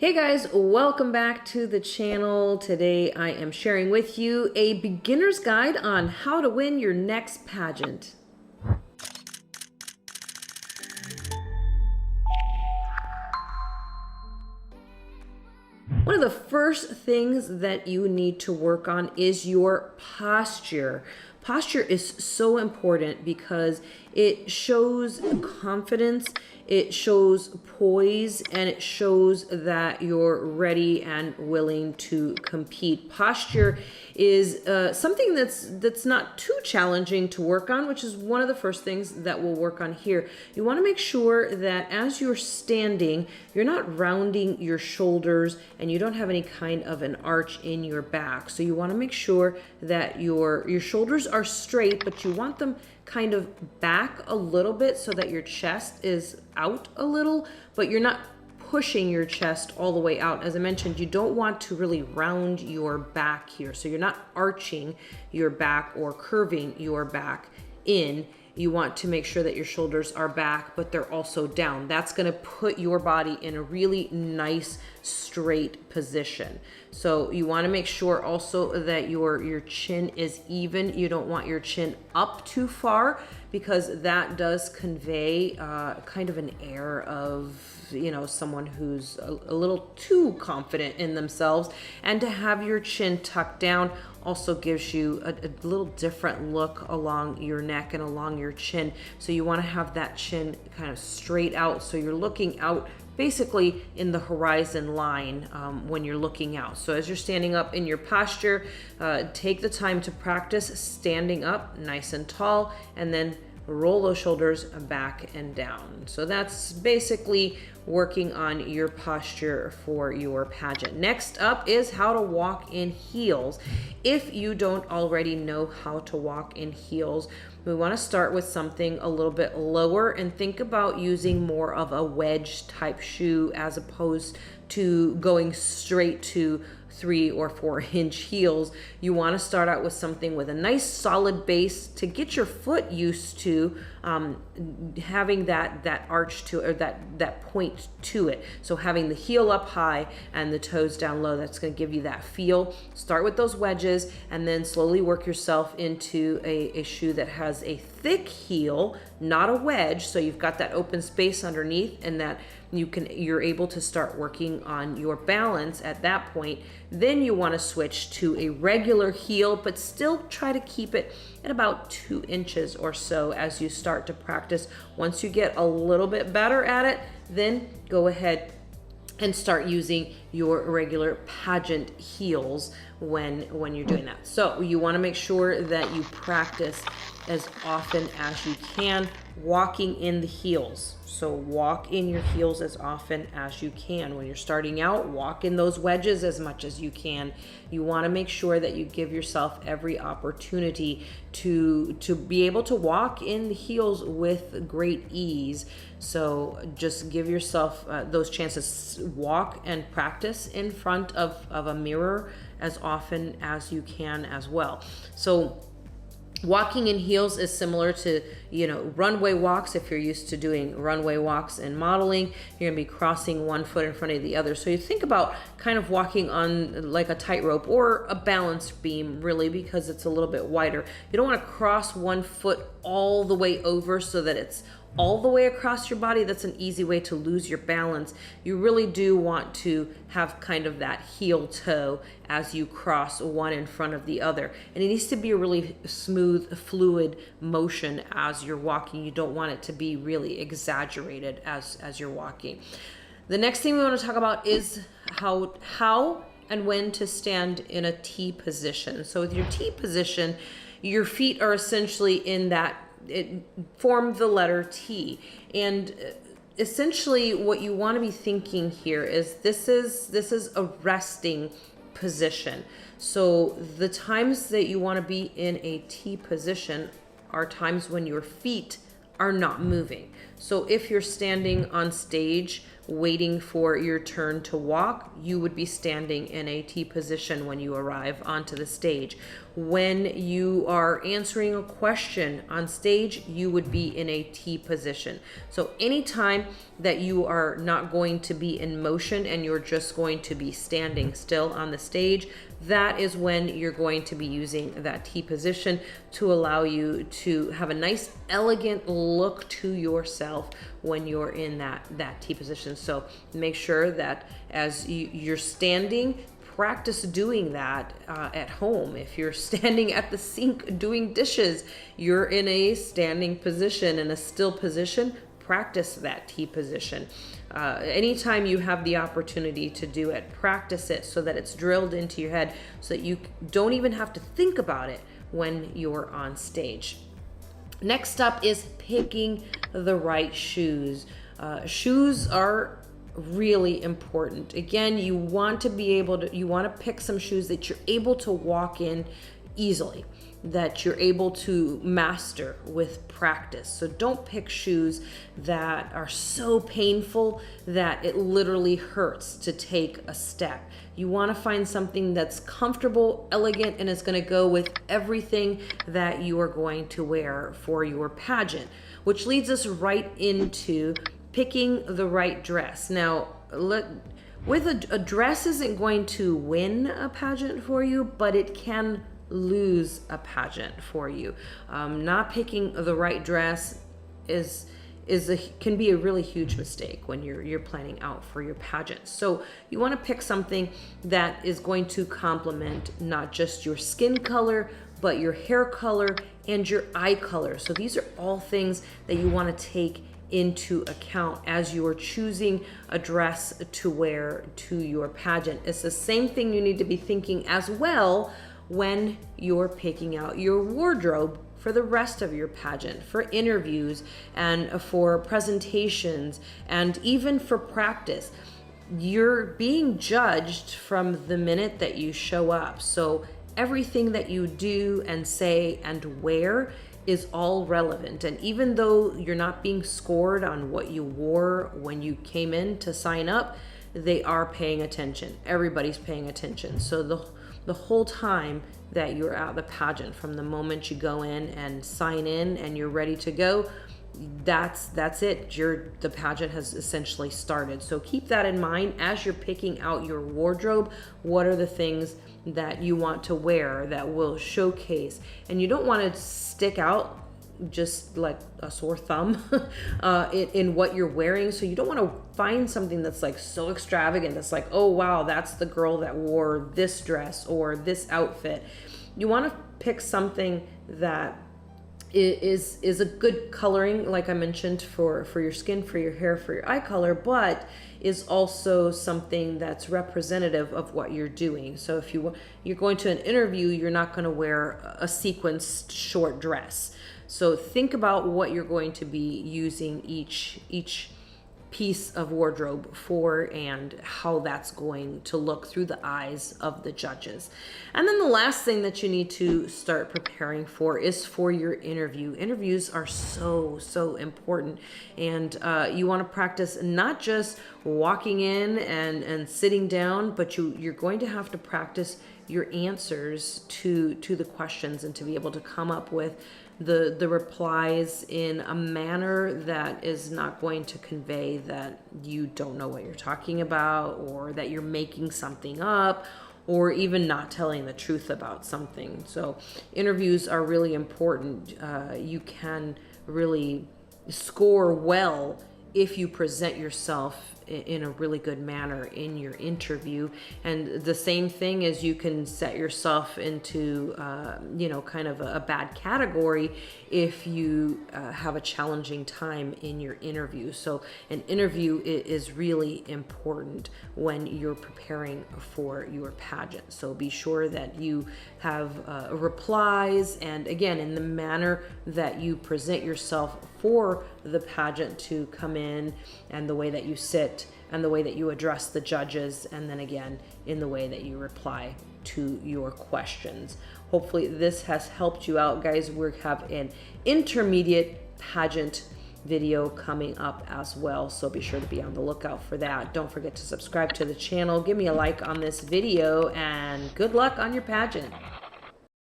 Hey guys, welcome back to the channel. Today I am sharing with you a beginner's guide on how to win your next pageant. One of the first things that you need to work on is your posture. Posture is so important because it shows confidence, it shows poise, and it shows that you're ready and willing to compete. Posture is something that's not too challenging to work on, which is one of the first things that we'll work on here. You want to make sure that as you're standing, you're not rounding your shoulders and you don't have any kind of an arch in your back. So you want to make sure that your shoulders are straight, but you want them kind of back a little bit so that your chest is out a little, but you're not pushing your chest all the way out. As I mentioned, you don't want to really round your back here. So you're not arching your back or curving your back in. You want to make sure that your shoulders are back, but they're also down. That's going to put your body in a really nice straight position. So you want to make sure also that your chin is even. You don't want your chin up too far because that does convey kind of an air of, you know, someone who's a little too confident in themselves. And to have your chin tucked down also gives you a little different look along your neck and along your chin. So you want to have that chin kind of straight out, so you're looking out basically in the horizon line when you're looking out. So as you're standing up in your posture, take the time to practice standing up nice and tall, and then roll those shoulders back and down. So that's basically working on your posture for your pageant. Next up is how to walk in heels. If you don't already know how to walk in heels, we want to start with something a little bit lower and think about using more of a wedge type shoe as opposed to going straight to 3 or 4 inch heels. You want to start out with something with a nice solid base to get your foot used to having that arch to, or that point to it. So having the heel up high and the toes down low, that's going to give you that feel. Start with those wedges and then slowly work yourself into a shoe that has a thick heel, not a wedge. So you've got that open space underneath, and that you're able to start working on your balance at that point. Then you want to switch to a regular heel, but still try to keep it at about 2 inches or so as you start to practice. Once you get a little bit better at it, then go ahead and start using your regular pageant heels when you're doing that. So you want to make sure that you practice as often as you can walking in the heels. So walk in your heels as often as you can. When you're starting out, walk in those wedges as much as you can. You want to make sure that you give yourself every opportunity to be able to walk in the heels with great ease. So just give yourself those chances. Walk and practice in front of a mirror as often as you can as well. So walking in heels is similar to, you know, runway walks. If you're used to doing runway walks in modeling, you're gonna be crossing one foot in front of the other. So you think about kind of walking on like a tightrope or a balance beam, really, because it's a little bit wider. You don't want to cross one foot all the way over so that it's all the way across your body. That's an easy way to lose your balance. You really do want to have kind of that heel toe as you cross one in front of the other. And it needs to be a really smooth, fluid motion as you're walking. You don't want it to be really exaggerated as you're walking. The next thing we want to talk about is how and when to stand in a T position. So with your T position, your feet are essentially in that, it formed the letter T, and essentially what you want to be thinking here is this is a resting position. So the times that you want to be in a T position are times when your feet are not moving. So if you're standing on stage waiting for your turn to walk, you would be standing in a T position when you arrive onto the stage. When you are answering a question on stage, you would be in a T position. So anytime that you are not going to be in motion and you're just going to be standing still on the stage, that is when you're going to be using that T position to allow you to have a nice, elegant look to yourself when you're in that T position. So make sure that as you're standing, practice doing that at home. If you're standing at the sink doing dishes, you're in a standing position, in a still position, practice that T position. Anytime you have the opportunity to do it, practice it so that it's drilled into your head so that you don't even have to think about it when you're on stage. Next up is picking the right shoes. Shoes are really important. Again, you want to pick some shoes that you're able to walk in easily, that you're able to master with practice. So don't pick shoes that are so painful that it literally hurts to take a step. You want to find something that's comfortable, elegant, and is going to go with everything that you are going to wear for your pageant, which leads us right into picking the right dress. Now, with a dress isn't going to win a pageant for you, but it can lose a pageant for you. Not picking the right dress can be a really huge mistake when you're planning out for your pageant. So you want to pick something that is going to complement not just your skin color, but your hair color and your eye color. So these are all things that you want to take into account as you are choosing a dress to wear to your pageant. It's the same thing you need to be thinking as well when you're picking out your wardrobe for the rest of your pageant, for interviews and for presentations and even for practice. You're being judged from the minute that you show up. So everything that you do and say and wear is all relevant. And even though you're not being scored on what you wore when you came in to sign up, they are paying attention. Everybody's paying attention. So the whole time that you're at the pageant, from the moment you go in and sign in and you're ready to go, that's it. The pageant has essentially started. So keep that in mind as you're picking out your wardrobe. What are the things that you want to wear that will showcase? And you don't want to stick out just like a sore thumb in what you're wearing. So you don't want to find something that's like so extravagant. That's like, oh wow, that's the girl that wore this dress or this outfit. You want to pick something that is a good coloring, like I mentioned, for your skin, for your hair, for your eye color, but is also something that's representative of what you're doing. So if you're going to an interview, you're not going to wear a sequenced short dress. So think about what you're going to be using each piece of wardrobe for and how that's going to look through the eyes of the judges. And then the last thing that you need to start preparing for is for your interview. Interviews are so important, and you want to practice not just walking in and sitting down, but you're going to have to practice your answers to the questions and to be able to come up with the replies in a manner that is not going to convey that you don't know what you're talking about, or that you're making something up, or even not telling the truth about something. So interviews are really important. You can really score well if you present yourself in a really good manner in your interview. And the same thing is, you can set yourself into kind of a bad category if you have a challenging time in your interview. So an interview is really important when you're preparing for your pageant. So be sure that you have replies, and again, in the manner that you present yourself for the pageant to come in, and the way that you sit, and the way that you address the judges, and then again in the way that you reply to your questions. Hopefully this has helped you out, guys. We have an intermediate pageant video coming up as well, so be sure to be on the lookout for that. Don't forget to subscribe to the channel, give me a like on this video, and good luck on your pageant.